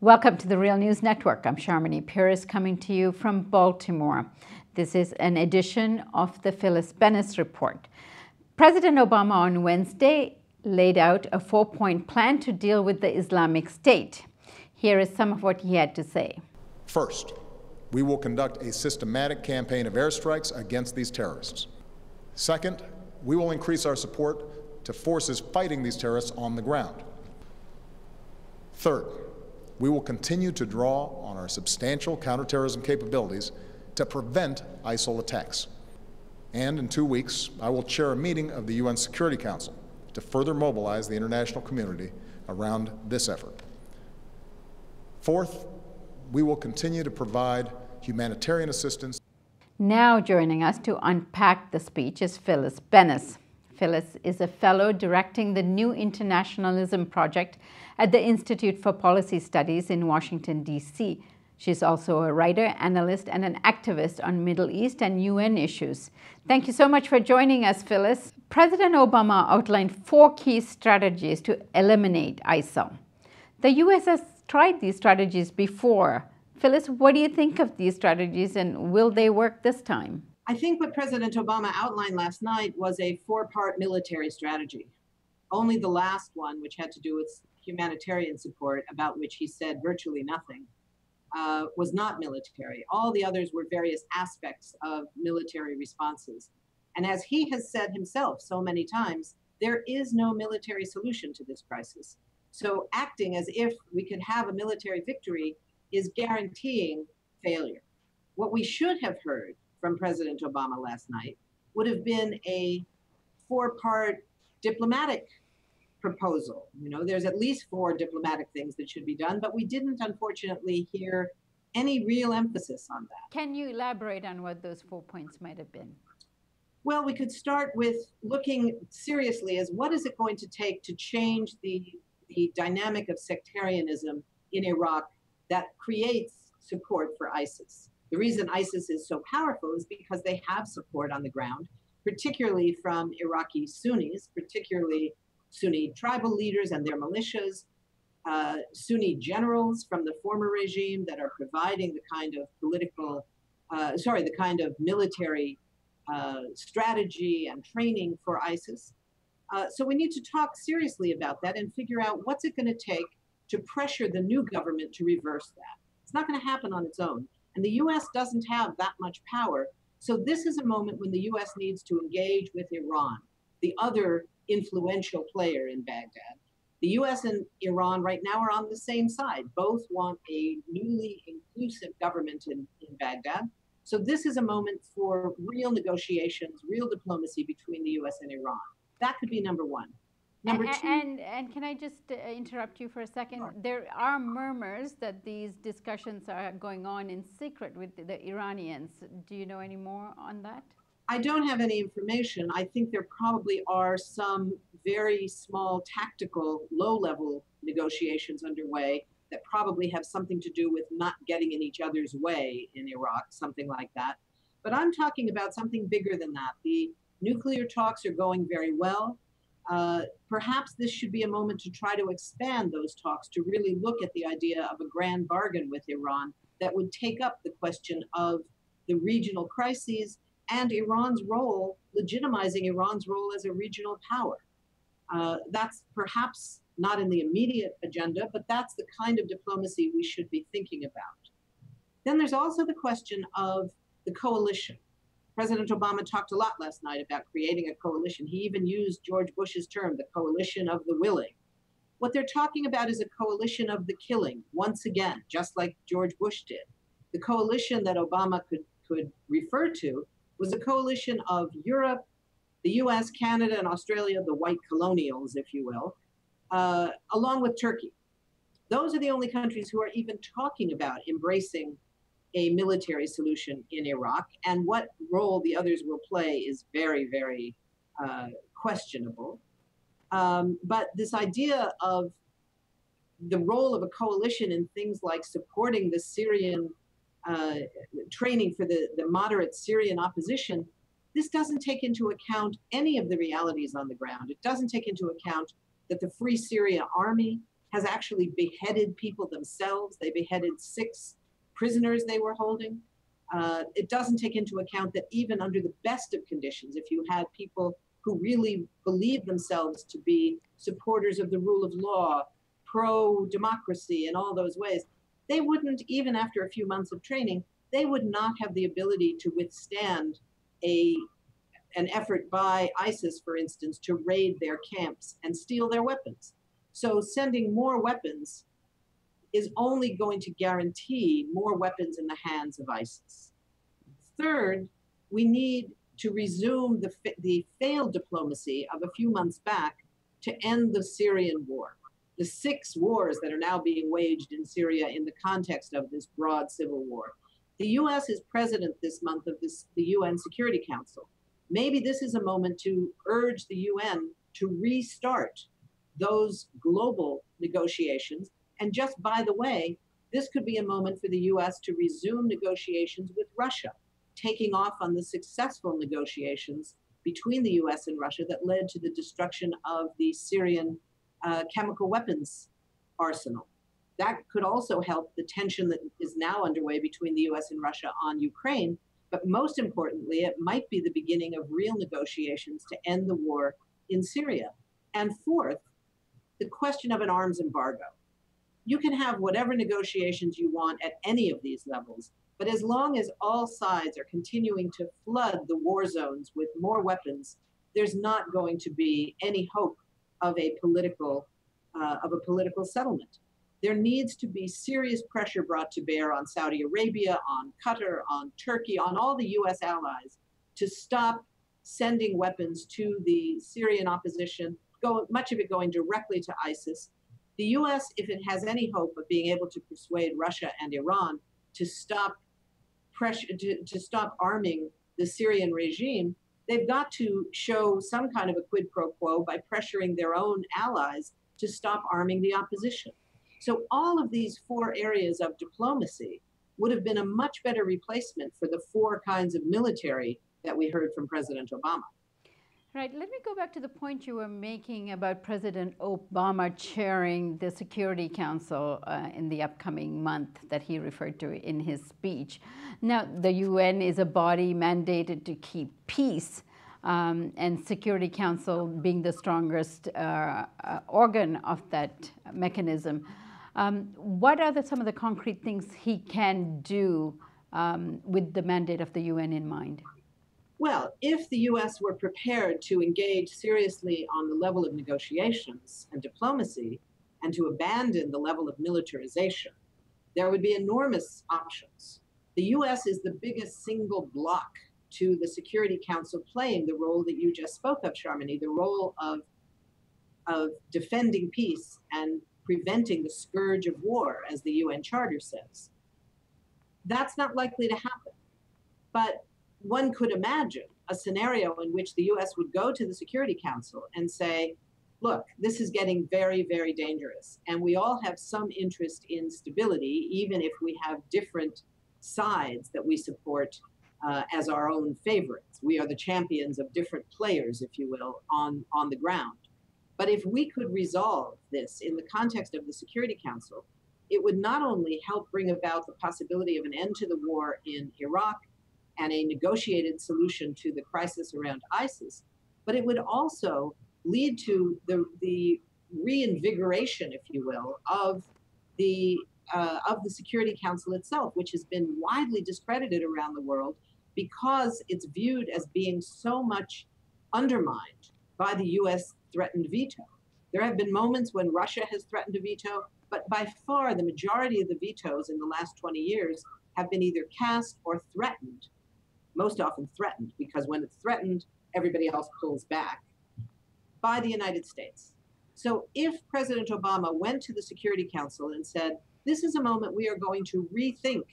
Welcome to the Real News Network. I'm Sharmini Pierce coming to you from Baltimore. This is an edition of the Phyllis Bennis Report. President Obama on Wednesday laid out a 4-point plan to deal with the Islamic State. Here is some of what he had to say. First, we will conduct a systematic campaign of airstrikes against these terrorists. Second, we will increase our support to forces fighting these terrorists on the ground. Third, we will continue to draw on our substantial counterterrorism capabilities to prevent ISIL attacks. And in 2 weeks, I will chair a meeting of the UN Security Council to further mobilize the international community around this effort. Fourth, we will continue to provide humanitarian assistance. Now joining us to unpack the speech is Phyllis Bennis. Phyllis is a fellow directing the New Internationalism Project at the Institute for Policy Studies in Washington, D.C. She's also a writer, analyst, and an activist on Middle East and UN issues. Thank you so much for joining us, Phyllis. President Obama outlined 4 key strategies to eliminate ISIL. The U.S. has tried these strategies before. Phyllis, what do you think of these strategies, and will they work this time? I think what President Obama outlined last night was a 4-part military strategy. Only the last one, which had to do with humanitarian support, about which he said virtually nothing, was not military. All the others were various aspects of military responses. And as he has said himself so many times, there is no military solution to this crisis. So acting as if we could have a military victory is guaranteeing failure. What we should have heard from President Obama last night would have been a 4-part diplomatic proposal. You know, there's at least 4 diplomatic things that should be done, but we didn't, unfortunately, hear any real emphasis on that. Can you elaborate on what those 4 points might have been? Well, we could start with looking seriously as what is it going to take to change the dynamic of sectarianism in Iraq that creates support for ISIS. The reason ISIS is so powerful is because they have support on the ground, particularly from Iraqi Sunnis, particularly Sunni tribal leaders and their militias, Sunni generals from the former regime that are providing the kind of the kind of military strategy and training for ISIS. So we need to talk seriously about that and figure out what's it going to take to pressure the new government to reverse that. It's not going to happen on its own. And the U.S. doesn't have that much power. So this is a moment when the U.S. needs to engage with Iran, the other influential player in Baghdad. The U.S. and Iran right now are on the same side. Both want a newly inclusive government in Baghdad. So this is a moment for real negotiations, real diplomacy between the U.S. and Iran. That could be number 1. Number 2. And can I just interrupt you for a second? Sure. There are murmurs that these discussions are going on in secret with the Iranians. Do you know any more on that? I don't have any information. I think there probably are some very small, tactical, low-level negotiations underway that probably have something to do with not getting in each other's way in Iraq, something like that. But I'm talking about something bigger than that. The nuclear talks are going very well. Perhaps this should be a moment to try to expand those talks, to really look at the idea of a grand bargain with Iran that would take up the question of the regional crises and Iran's role, legitimizing Iran's role as a regional power. That's perhaps not in the immediate agenda, but that's the kind of diplomacy we should be thinking about. Then there's also the question of the coalition. President Obama talked a lot last night about creating a coalition. He even used George Bush's term, the coalition of the willing. What they're talking about is a coalition of the killing, once again, just like George Bush did. The coalition that Obama could refer to was a coalition of Europe, the US, Canada, and Australia, the white colonials, if you will, along with Turkey. Those are the only countries who are even talking about embracing a military solution in Iraq, and what role the others will play is very, very questionable. But this idea of the role of a coalition in things like supporting the Syrian training for the moderate Syrian opposition, this doesn't take into account any of the realities on the ground. It doesn't take into account that the Free Syria Army has actually beheaded people themselves. They beheaded 6 prisoners they were holding. It doesn't take into account that even under the best of conditions, if you had people who really believed themselves to be supporters of the rule of law, pro-democracy in all those ways, they wouldn't, even after a few months of training, they would not have the ability to withstand an effort by ISIS, for instance, to raid their camps and steal their weapons. So sending more weapons is only going to guarantee more weapons in the hands of ISIS. Third, we need to resume the failed diplomacy of a few months back to end the Syrian war. The 6 wars that are now being waged in Syria in the context of this broad civil war. The US is president this month of the UN Security Council. Maybe this is a moment to urge the UN to restart those global negotiations. And just by the way, this could be a moment for the US to resume negotiations with Russia, taking off on the successful negotiations between the US and Russia that led to the destruction of the Syrian chemical weapons arsenal. That could also help the tension that is now underway between the US and Russia on Ukraine. But most importantly, it might be the beginning of real negotiations to end the war in Syria. And fourth, the question of an arms embargo. You can have whatever negotiations you want at any of these levels, but as long as all sides are continuing to flood the war zones with more weapons, there's not going to be any hope of a political settlement. There needs to be serious pressure brought to bear on Saudi Arabia, on Qatar, on Turkey, on all the US allies to stop sending weapons to the Syrian opposition, much of it going directly to ISIS. The US, if it has any hope of being able to persuade Russia and Iran to stop arming the Syrian regime, they've got to show some kind of a quid pro quo by pressuring their own allies to stop arming the opposition. So all of these 4 areas of diplomacy would have been a much better replacement for the 4 kinds of military that we heard from President Obama. Right. Let me go back to the point you were making about President Obama chairing the Security Council in the upcoming month that he referred to in his speech. Now, the UN is a body mandated to keep peace, and Security Council being the strongest organ of that mechanism. What are some of the concrete things he can do with the mandate of the UN in mind? Well, if the US were prepared to engage seriously on the level of negotiations and diplomacy and to abandon the level of militarization, there would be enormous options. The US is the biggest single bloc to the Security Council playing the role that you just spoke of, Sharmini, the role of defending peace and preventing the scourge of war, as the UN Charter says. That's not likely to happen. But one could imagine a scenario in which the US would go to the Security Council and say, look, this is getting very, very dangerous. And we all have some interest in stability, even if we have different sides that we support as our own favorites. We are the champions of different players, if you will, on the ground. But if we could resolve this in the context of the Security Council, it would not only help bring about the possibility of an end to the war in Iraq and a negotiated solution to the crisis around ISIS, but it would also lead to the reinvigoration, if you will, of the Security Council itself, which has been widely discredited around the world because it's viewed as being so much undermined by the US threatened veto. There have been moments when Russia has threatened a veto, but by far the majority of the vetoes in the last 20 years have been either cast or threatened, most often threatened, because when it's threatened, everybody else pulls back, by the United States. So if President Obama went to the Security Council and said, this is a moment we are going to rethink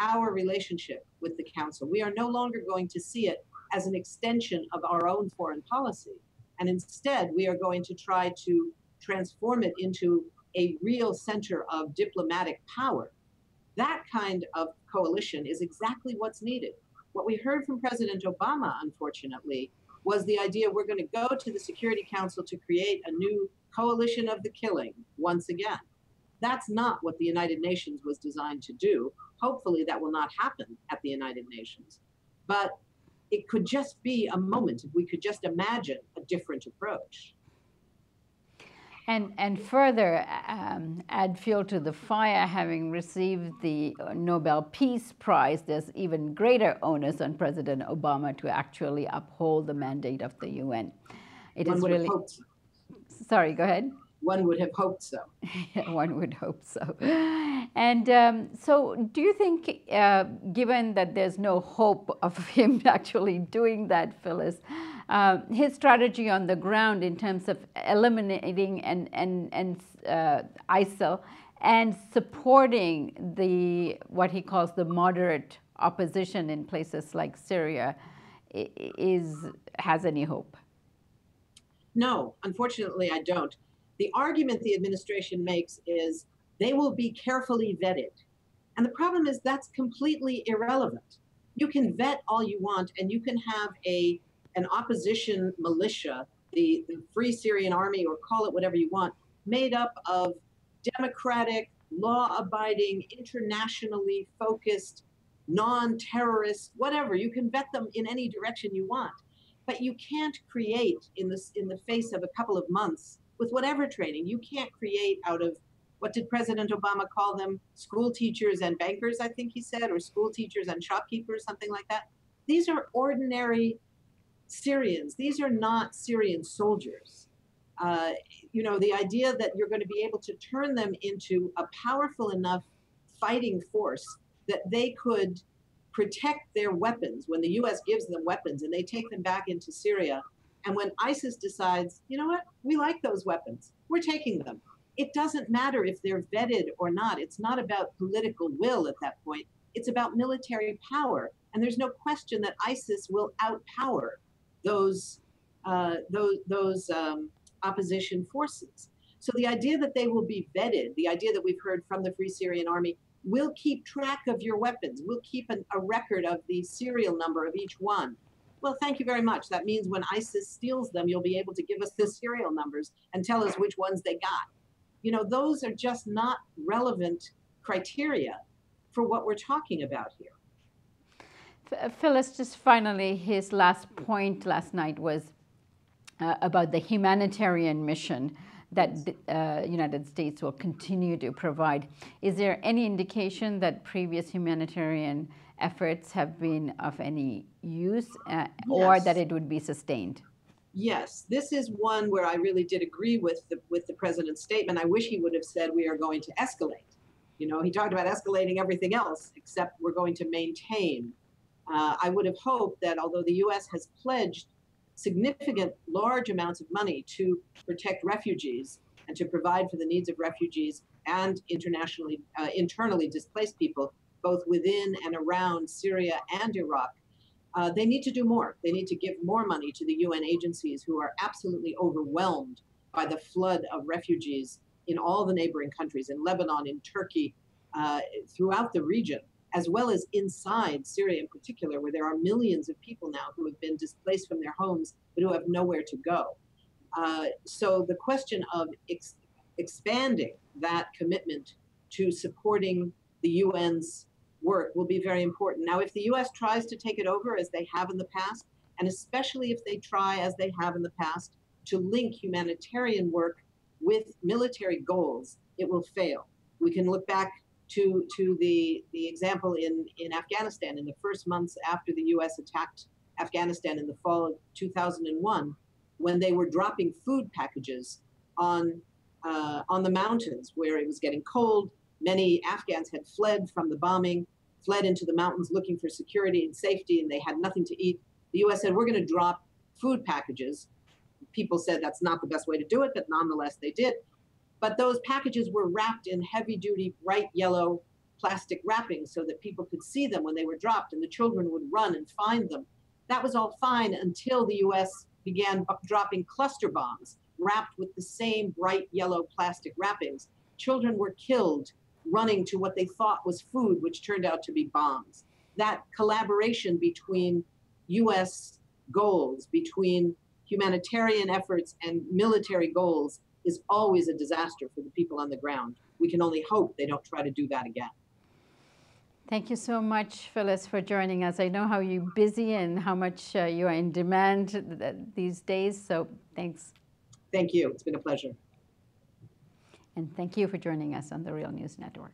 our relationship with the Council. We are no longer going to see it as an extension of our own foreign policy. And instead, we are going to try to transform it into a real center of diplomatic power. That kind of coalition is exactly what's needed. What we heard from President Obama, unfortunately, was the idea we're going to go to the Security Council to create a new coalition of the killing once again. That's not what the United Nations was designed to do. Hopefully that will not happen at the United Nations. But it could just be a moment if we could just imagine a different approach. And further, add fuel to the fire, having received the Nobel Peace Prize, there's even greater onus on President Obama to actually uphold the mandate of the UN. One would have hoped so. Sorry, go ahead. One would have hoped so. One would hope so. And so do you think, given that there's no hope of him actually doing that, Phyllis, his strategy on the ground in terms of eliminating ISIL and supporting what he calls the moderate opposition in places like Syria has any hope? No, unfortunately, I don't. The argument the administration makes is they will be carefully vetted. And the problem is that's completely irrelevant. You can vet all you want, and you can have an opposition militia, the Free Syrian Army, or call it whatever you want, made up of democratic, law-abiding, internationally focused, non-terrorist, whatever. You can vet them in any direction you want. But you can't create in the face of a couple of months with whatever training, you can't create out of, what did President Obama call them? School teachers and bankers, I think he said, or school teachers and shopkeepers, something like that. These are ordinary Syrians. These are not Syrian soldiers. You know, the idea that you're going to be able to turn them into a powerful enough fighting force that they could protect their weapons when the US gives them weapons and they take them back into Syria. And when ISIS decides, you know what, we like those weapons, we're taking them. It doesn't matter if they're vetted or not. It's not about political will at that point. It's about military power. And there's no question that ISIS will outpower those opposition forces. So the idea that they will be vetted, the idea that we've heard from the Free Syrian Army, we'll keep track of your weapons. We'll keep a record of the serial number of each one. Well, thank you very much. That means when ISIS steals them, you'll be able to give us the serial numbers and tell us which ones they got. You know, those are just not relevant criteria for what we're talking about here. Phyllis, just finally, his last point last night was about the humanitarian mission that the United States will continue to provide. Is there any indication that previous humanitarian efforts have been of any use or that it would be sustained? Yes, this is one where I really did agree with the president's statement. I wish he would have said we are going to escalate. You know, he talked about escalating everything else except we're going to maintain. I would have hoped that although the U.S. has pledged significant, large amounts of money to protect refugees and to provide for the needs of refugees and internally displaced people, both within and around Syria and Iraq, they need to do more. They need to give more money to the UN agencies who are absolutely overwhelmed by the flood of refugees in all the neighboring countries, in Lebanon, in Turkey, throughout the region, as well as inside Syria in particular, where there are millions of people now who have been displaced from their homes, but who have nowhere to go. So the question of expanding that commitment to supporting the UN's work will be very important. Now, if the US tries to take it over as they have in the past, and especially if they try, as they have in the past, to link humanitarian work with military goals, it will fail. We can look back to the example in Afghanistan in the first months after the US attacked Afghanistan in the fall of 2001, when they were dropping food packages on the mountains where it was getting cold. Many Afghans had fled from the bombing, fled into the mountains looking for security and safety, and they had nothing to eat. The US said, we're going to drop food packages. People said that's not the best way to do it, but nonetheless they did. But those packages were wrapped in heavy-duty, bright yellow plastic wrappings so that people could see them when they were dropped, and the children would run and find them. That was all fine until the US began dropping cluster bombs wrapped with the same bright yellow plastic wrappings. Children were killed running to what they thought was food, which turned out to be bombs. That collaboration between US goals between humanitarian efforts and military goals is always a disaster for the people on the ground. We can only hope they don't try to do that again. Thank you so much, Phyllis, for joining us. I know how you're busy and how much you are in demand these days, so thanks. Thank you. It's been a pleasure. And thank you for joining us on the Real News Network.